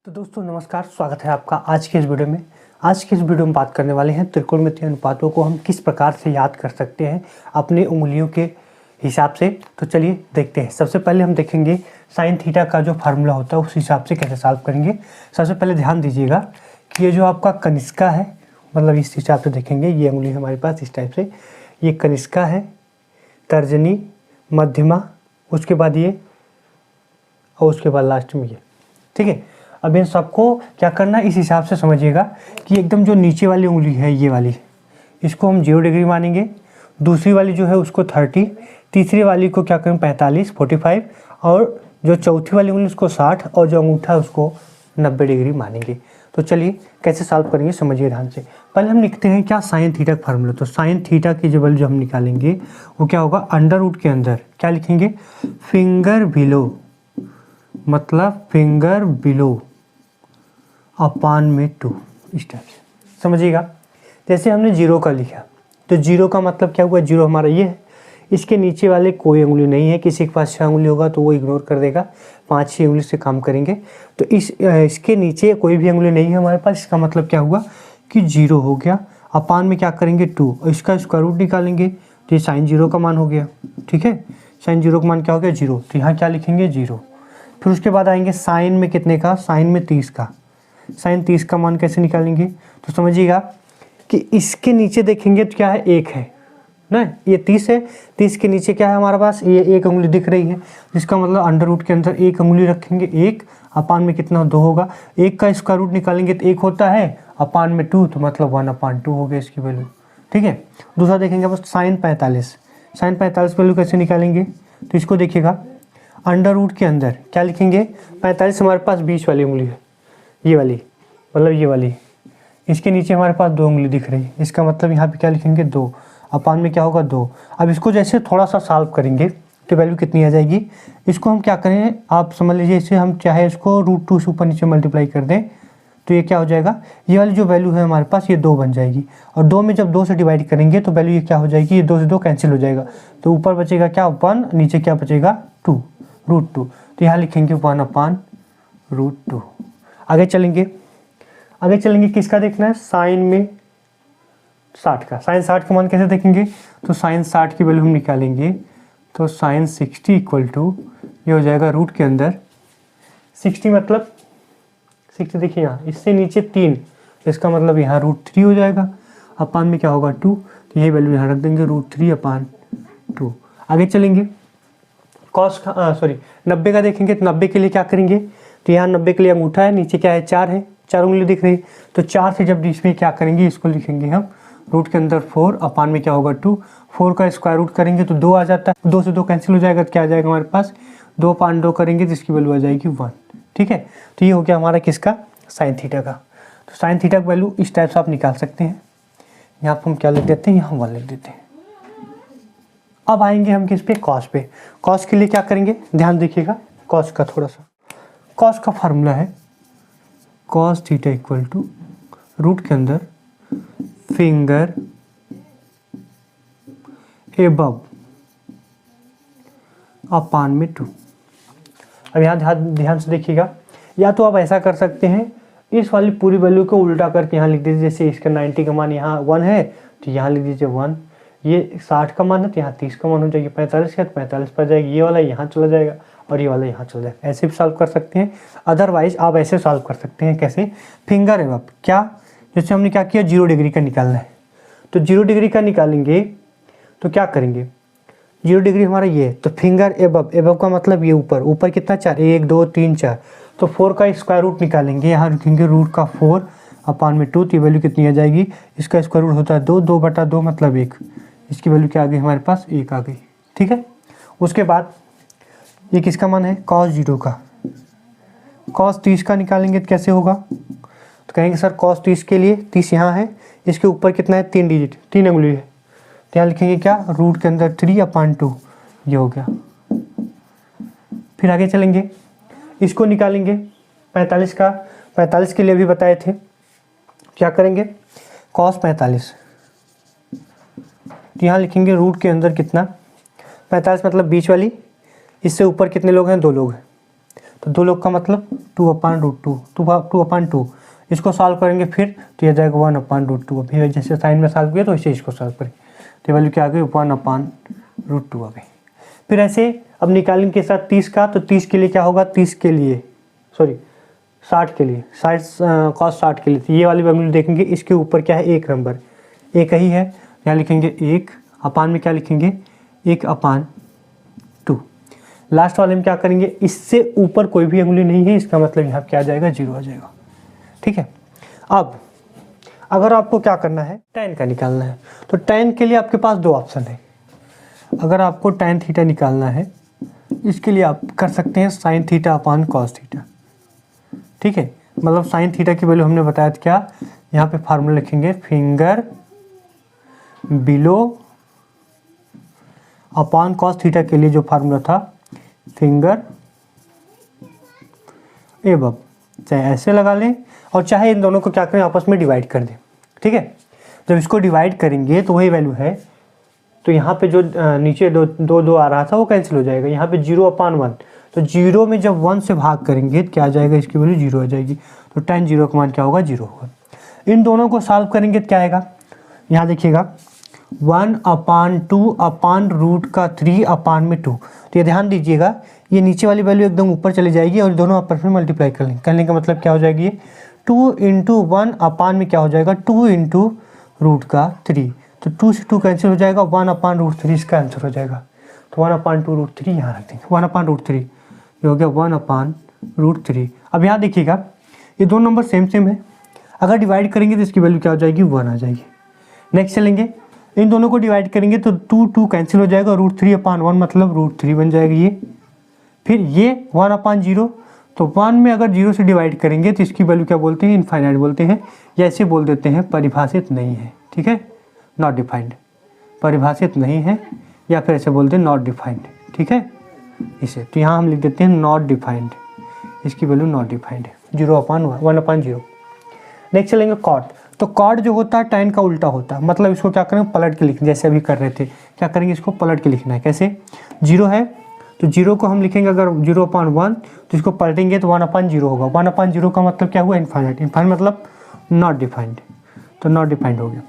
तो दोस्तों नमस्कार, स्वागत है आपका आज के इस वीडियो में। आज के इस वीडियो में बात करने वाले हैं त्रिकोणमितीय अनुपातों को हम किस प्रकार से याद कर सकते हैं अपने उंगलियों के हिसाब से। तो चलिए देखते हैं। सबसे पहले हम देखेंगे साइन थीटा का जो फार्मूला होता है उस हिसाब से कैसे सॉल्व करेंगे। सबसे पहले ध्यान दीजिएगा कि ये जो आपका कनिष्का है, मतलब इस हिसाब से देखेंगे, ये उंगली हमारे पास इस टाइप से, ये कनिष्का है, तर्जनी, मध्यमा, उसके बाद ये और उसके बाद लास्ट में ये। ठीक है, अब इन सबको क्या करना है इस हिसाब से समझिएगा कि एकदम जो नीचे वाली उंगली है ये वाली, इसको हम 0 डिग्री मानेंगे, दूसरी वाली जो है उसको 30, तीसरी वाली को क्या करें 45, 45, और जो चौथी वाली उंगली उसको 60 और जो अंगूठा है उसको 90 डिग्री मानेंगे। तो चलिए कैसे सॉल्व करेंगे समझिए ध्यान से। पहले हम लिखते हैं क्या साइन थीटा का फार्मूला। तो साइन थीटा की जो वैल्यू जो हम निकालेंगे वो क्या होगा, अंडर रूट के अंदर क्या लिखेंगे, फिंगर बिलो, मतलब फिंगर बिलो अपान में 2, इस टाइप से समझिएगा। जैसे हमने 0 का लिखा, तो 0 का मतलब क्या हुआ, 0 हमारा ये है, इसके नीचे वाले कोई उंगली नहीं है। किसी के पास 6 उंगली होगा तो वो इग्नोर कर देगा, 5-6 उंगली से काम करेंगे। तो इसके नीचे कोई भी उंगली नहीं है हमारे पास, इसका मतलब क्या हुआ कि 0 हो गया। अपान में क्या करेंगे 2, और इसका स्क्वायर रूट निकालेंगे तो ये साइन 0 का मान हो गया। ठीक है, साइन 0 का मान क्या हो गया 0, तो यहाँ क्या लिखेंगे 0। फिर उसके बाद आएंगे साइन में कितने का, साइन में 30 का। साइन 30 का मान कैसे निकालेंगे, तो समझिएगा कि इसके नीचे देखेंगे तो क्या है, 1 है ना, ये 30 है, 30 के नीचे क्या है हमारे पास, ये एक उंगली दिख रही है, जिसका मतलब अंडर रूट के अंदर एक उंगली रखेंगे, 1 अपान में कितना 2 होगा। 1 का स्क्वायर रूट निकालेंगे तो 1 होता है, अपान में 2 तो मतलब 1/2 हो गया इसकी वैल्यू। ठीक है, दूसरा देखेंगे बस साइन 45। साइन 45 वैल्यू कैसे निकालेंगे, तो इसको देखिएगा अंडर रूट के अंदर क्या लिखेंगे, 45 हमारे पास बीच वाली उंगली है, ये वाली, मतलब ये वाली, इसके नीचे हमारे पास 2 उंगली दिख रही है, इसका मतलब यहाँ पे क्या लिखेंगे 2, अपान में क्या होगा 2। अब इसको जैसे थोड़ा सा सॉल्व करेंगे तो वैल्यू कितनी आ जाएगी, इसको हम क्या करें, आप समझ लीजिए इसे हम चाहे इसको √2 से ऊपर नीचे मल्टीप्लाई कर दें तो ये क्या हो जाएगा, ये वाली जो वैल्यू है हमारे पास ये 2 बन जाएगी, और 2 में जब 2 से डिवाइड करेंगे तो वैल्यू ये क्या हो जाएगी, ये 2 से 2 कैंसिल हो जाएगा, तो ऊपर बचेगा क्या 1, नीचे क्या बचेगा 2, √2। तो यहाँ लिखेंगे 1/√2। आगे चलेंगे किसका देखना है, साइन में 60 का। साइन 60 का मान कैसे देखेंगे, तो साइन 60 की वैल्यू हम निकालेंगे तो साइन 60 इक्वल टू ये हो जाएगा रूट के अंदर 60, मतलब 60 देखिए यहाँ इससे नीचे 3, इसका मतलब यहाँ √3 हो जाएगा, अपान में क्या होगा 2, तो यही वैल्यू यहाँ रख देंगे √3/2। आगे चलेंगे कॉस का 90 का देखेंगे, तो 90 के लिए क्या करेंगे, तो यहाँ 90 के लिए अंगूठा है, नीचे क्या है 4 है, 4 उंगली दिख रही, तो 4 से जब इसमें क्या करेंगे, इसको लिखेंगे हम रूट के अंदर 4, अपान में क्या होगा 2, 4 का स्क्वायर रूट करेंगे तो 2 आ जाता है, 2 से 2 कैंसिल हो जाएगा तो क्या आ जाएगा हमारे पास 2/2 करेंगे तो इसकी वैल्यू आ जाएगी 1। ठीक है, तो ये हो गया हमारा किसका, साइन थीटा का। तो साइन थीटा का वैल्यू इस टाइप से आप निकाल सकते हैं। यहाँ पर हम क्या लिख देते हैं, यहाँ 1 लिख देते हैं। अब आएंगे हम किस पे, कॉस पे। कॉस के लिए क्या करेंगे, ध्यान देखिएगा, कॉस का थोड़ा सा, कॉस का फार्मूला है cos theta equal to root के अंदर फिंगर एबव अपान में 2। अब यहाँ ध्यान से देखिएगा, या तो आप ऐसा कर सकते हैं, इस वाली पूरी वैल्यू को उल्टा करके यहाँ लिख दीजिए, जैसे इसका 90 का मान यहाँ 1 है तो यहाँ लिख दीजिए 1, ये 60 का मान है तो यहाँ 30 का मान हो जाएगी, 45 का तो 45 पर जाएगी, ये वाला यहाँ चला जाएगा और ये वाला यहाँ चला जाएगा। ऐसे भी सॉल्व कर सकते हैं, अदरवाइज आप ऐसे सॉल्व कर सकते हैं। कैसे, फिंगर एबव, क्या, जैसे हमने क्या किया 0 डिग्री का निकालना है, तो 0 डिग्री का निकालेंगे तो क्या करेंगे, 0 डिग्री हमारा ये है, तो फिंगर एबव, एबव का मतलब ये ऊपर, ऊपर कितना 4, 1 2 3 4, तो 4 का स्क्वायर रूट निकालेंगे, यहाँ रखेंगे रूट का 4 अपान में 2, तो ये वैल्यू कितनी आ जाएगी, इसका स्क्वायर रूट होता है 2, 2/2 मतलब 1, इसकी वैल्यू क्या आ गई हमारे पास 1 आ गई। ठीक है, उसके बाद ये किसका मान है, cos 0 का। cos 30 का निकालेंगे तो कैसे होगा, तो कहेंगे सर cos 30 के लिए 30 यहाँ है, इसके ऊपर कितना है 3 डिजिट, 3 उंगली है, तो यहाँ लिखेंगे क्या, रूट के अंदर 3/2, ये हो गया। फिर आगे चलेंगे, इसको निकालेंगे 45 का, 45 के लिए भी बताए थे, क्या करेंगे cos 45, तो यहाँ लिखेंगे रूट के अंदर कितना 45, मतलब बीच वाली, इससे ऊपर कितने लोग हैं, 2 लोग हैं, तो 2 लोग का मतलब 2/√2, 2/2। इसको सॉल्व करेंगे फिर तो ये जाएगा 1/√2। अभी जैसे साइन में सॉल्व किया तो वैसे इसको सॉल्व करेंगे तो वैल्यू क्या आ गई 1/√2 आ गई। फिर ऐसे अब निकालेंगे के साथ 30 का, तो 30 के लिए क्या होगा, 30 के लिए 60 के लिए, 60 के लिए, तो ये वाली वैल्यू देखेंगे। इसके ऊपर क्या है, एक नंबर, एक ही है, यहाँ लिखेंगे 1 अपान में क्या लिखेंगे 1/2। लास्ट वाले में क्या करेंगे, इससे ऊपर कोई भी अंगुली नहीं है, इसका मतलब यहाँ क्या आ जाएगा 0 आ जाएगा। ठीक है। अब अगर आपको क्या करना है, tan का निकालना है, तो tan के लिए आपके पास 2 ऑप्शन है। अगर आपको tan थीटा निकालना है, इसके लिए आप कर सकते हैं sin theta upon cos theta. ठीक है, मतलब sin थीटा की वैल्यू हमने बताया था क्या, यहाँ पे फार्मूला लिखेंगे फिंगर बिलो अपान cos थीटा के लिए जो फार्मूला था फिंगर एबव, चाहे ऐसे लगा लें और चाहे इन दोनों को क्या करें आपस में डिवाइड कर दें। ठीक है, जब इसको डिवाइड करेंगे तो वही वैल्यू है, तो यहाँ पे जो नीचे दो आ रहा था वो कैंसिल हो जाएगा। यहाँ पे 0/1, तो 0 में जब 1 से भाग करेंगे तो क्या आ जाएगा, इसकी वैल्यू 0 आ जाएगी। तो tan 0 का मान क्या होगा, 0 होगा। इन दोनों को सॉल्व करेंगे तो क्या आएगा, यहाँ देखिएगा 1/2 अपान √3 अपान में 2। तो ये ध्यान दीजिएगा, ये नीचे वाली वैल्यू एकदम ऊपर चली जाएगी और दोनों आपस में मल्टीप्लाई कर लेंगे। करने का मतलब क्या हो जाएगी, ये 2 × 1 अपान में क्या हो जाएगा 2 × √3। तो 2 से 2 कैंसिल हो जाएगा, 1/√3 इसका आंसर हो जाएगा। तो 1/2√3 यहाँ रख देंगे, 1/√3 ये हो गया 1/√3। अब यहाँ देखिएगा ये दोनों नंबर सेम है, अगर डिवाइड करेंगे तो इसकी वैल्यू क्या हो जाएगी 1 आ जाएगी। नेक्स्ट चलेंगे, इन दोनों को डिवाइड करेंगे तो 2 कैंसिल हो जाएगा, √3/1 मतलब √3 बन जाएगा ये। फिर ये 1/0, तो 1 में अगर 0 से डिवाइड करेंगे तो इसकी वैल्यू क्या बोलते हैं, इनफाइनाइट बोलते हैं, या ऐसे बोल देते हैं परिभाषित नहीं है। ठीक है, नॉट डिफाइंड, परिभाषित नहीं है, या फिर ऐसे बोलते हैं नॉट डिफाइंड। ठीक है, इसे तो यहाँ हम लिख देते हैं नॉट डिफाइंड, इसकी वैल्यू नॉट डिफाइंड है, 1/0। नेक्स्ट चलेंगे कॉट। तो कॉट जो होता है tan का उल्टा होता है, मतलब इसको क्या करें पलट के लिखें, जैसे अभी कर रहे थे। क्या करेंगे, इसको पलट के लिखना है। कैसे, 0 है तो 0 को हम लिखेंगे अगर 0/1, तो इसको पलटेंगे तो 1/0 होगा। 1/0 का मतलब क्या हुआ, इनफाइनाइट। इनफाइनाइट मतलब नॉट डिफाइंड, तो नॉट डिफाइंड हो गया।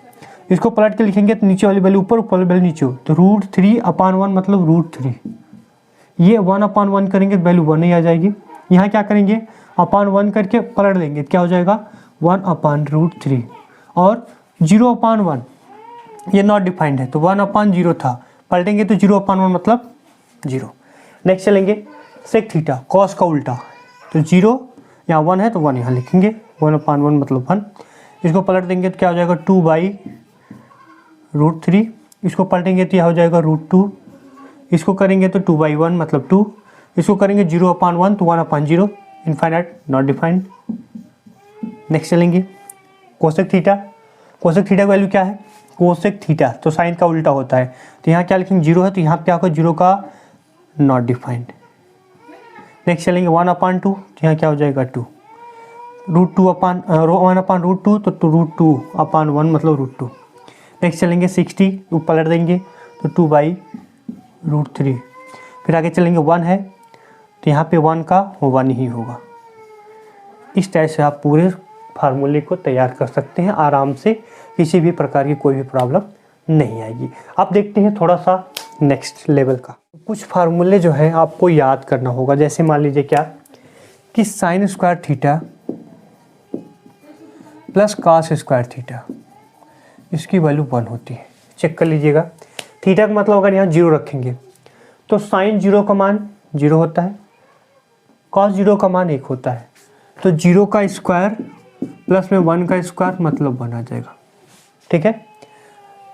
इसको पलट के लिखेंगे तो नीचे वाली वैल्यू ऊपर, ऊपर वाली वैल्यू नीचे, तो √3/1 मतलब √3। ये 1/1 करेंगे तो वैल्यू 1 ही आ जाएगी। यहाँ क्या करेंगे, /1 करके पलट देंगे तो क्या हो जाएगा 1/√3। और 0/1 ये नॉट डिफाइंड है, तो 1/0 था, पलटेंगे तो 0/1 मतलब 0। नेक्स्ट चलेंगे सेक थीटा, कॉस का उल्टा, तो 0 यहाँ 1 है तो 1 यहाँ लिखेंगे, 1/1 मतलब 1। इसको पलट देंगे तो क्या हो जाएगा 2/√3। इसको पलटेंगे तो यह हो जाएगा √2। इसको करेंगे तो 2/1 मतलब 2। इसको करेंगे 0/1 तो 1/0, इनफाइनाइट नॉट डिफाइंड। नेक्स्ट चलेंगे कोसेक थीटा। कोसेक थीटा की वैल्यू क्या है, कोसेक थीटा तो साइन का उल्टा होता है, तो यहाँ क्या लिखेंगे 0 है, तो यहाँ क्या होगा 0 का नॉट डिफाइंड। नेक्स्ट चलेंगे 1/2, तो यहाँ क्या हो जाएगा 2। √1/2 तो √2/1 मतलब √2। नेक्स्ट चलेंगे 60, पलट देंगे तो 2/√3। फिर आगे चलेंगे 1 है तो यहाँ पे 1 का 1 ही होगा। इस टाइप से आप पूरे फार्मूले को तैयार कर सकते हैं आराम से, किसी भी प्रकार की कोई भी प्रॉब्लम नहीं आएगी। अब देखते हैं थोड़ा सा नेक्स्ट लेवल का। कुछ फार्मूले जो है आपको याद करना होगा, जैसे मान लीजिए क्या कि sin square theta plus cos square theta, इसकी वैल्यू 1 होती है। चेक कर लीजिएगा, थीटा का मतलब अगर यहाँ 0 रखेंगे तो sin 0 का मान 0 होता है, cos 0 का मान 1 होता है, तो 0 का स्क्वायर प्लस में 1 का स्क्वायर मतलब 1 आ जाएगा। ठीक है,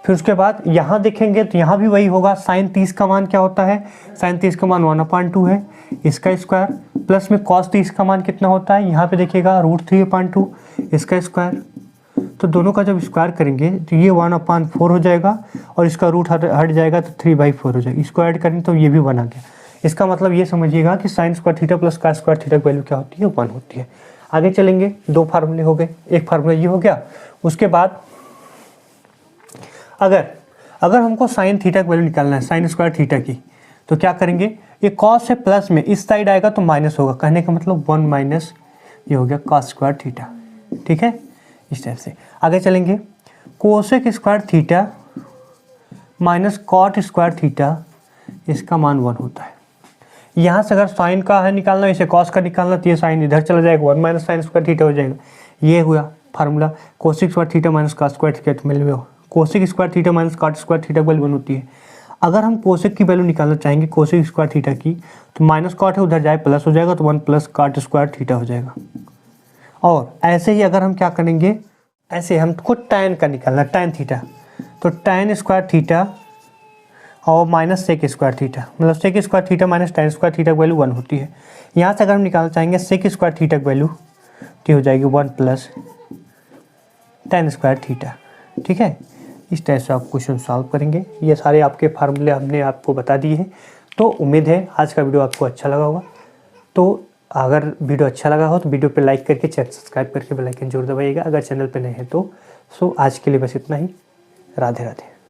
फिर उसके बाद यहाँ देखेंगे तो यहाँ भी वही होगा। sin 30 का मान क्या होता है, sin 30 का मान 1/2 है, इसका स्क्वायर प्लस में cos 30 का मान कितना होता है, यहाँ पे देखिएगा √3/2 इसका स्क्वायर। तो दोनों का जब स्क्वायर करेंगे तो ये 1/4 हो जाएगा और इसका रूट हट जाएगा तो 3/4 हो जाएगा। इसको ऐड करेंगे तो ये भी 1 आ गया। इसका मतलब ये समझिएगा कि sin square theta plus cos square theta की वैल्यू क्या होती है, 1 होती है। आगे चलेंगे, 2 फार्मूले हो गए, एक फार्मूला ये हो गया। उसके बाद अगर हमको sin थीटा की वैल्यू निकालना है, sin स्क्वायर थीटा की, तो क्या करेंगे, ये कॉस से प्लस में इस साइड आएगा तो माइनस होगा, कहने का मतलब 1 माइनस ये हो गया कॉस स्क्वायर थीटा। ठीक है, इस टाइप से आगे चलेंगे। Cosec square theta minus cot square theta, इसका मान 1 होता है। यहाँ से अगर साइन का है निकालना, इसे कॉस का निकालना, तो ये साइन इधर चला जाएगा, 1 माइनस साइन स्क्वायर थीटा हो जाएगा। ये हुआ formula, cosec square theta minus cos square theta, तो मिल गया cosec square theta minus cot square theta की वैल्यू 1 होती है। अगर हम कोसेक की वैल्यू निकालना चाहेंगे कोसेक स्क्वायर थीटा की, तो माइनस कॉट है उधर जाए प्लस हो जाएगा, तो 1 प्लस कॉट स्क्वायर थीटा हो जाएगा। और ऐसे ही अगर हम क्या करेंगे, ऐसे हमको टैन का निकालना, टैन थीटा, तो टैन स्क्वायर थीटा और माइनस सेक स्क्वायर थीटा, मतलब sec square theta minus tan square theta की वैल्यू 1 होती है। यहाँ से अगर हम निकालना चाहेंगे सेक स्क्वायर थीटा की वैल्यू, तो हो जाएगी 1 प्लस टैन स्क्वायर थीटा। ठीक है, इस तरह से आप क्वेश्चन सॉल्व करेंगे। ये सारे आपके फार्मूले हमने आपको बता दिए हैं। तो उम्मीद है आज का वीडियो आपको अच्छा लगा होगा। तो अगर वीडियो अच्छा लगा हो तो वीडियो पे लाइक करके चैनल सब्सक्राइब करके बेल आइकन जरूर दबाइएगा, अगर चैनल पे नए हैं तो। सो आज के लिए बस इतना ही। राधे राधे।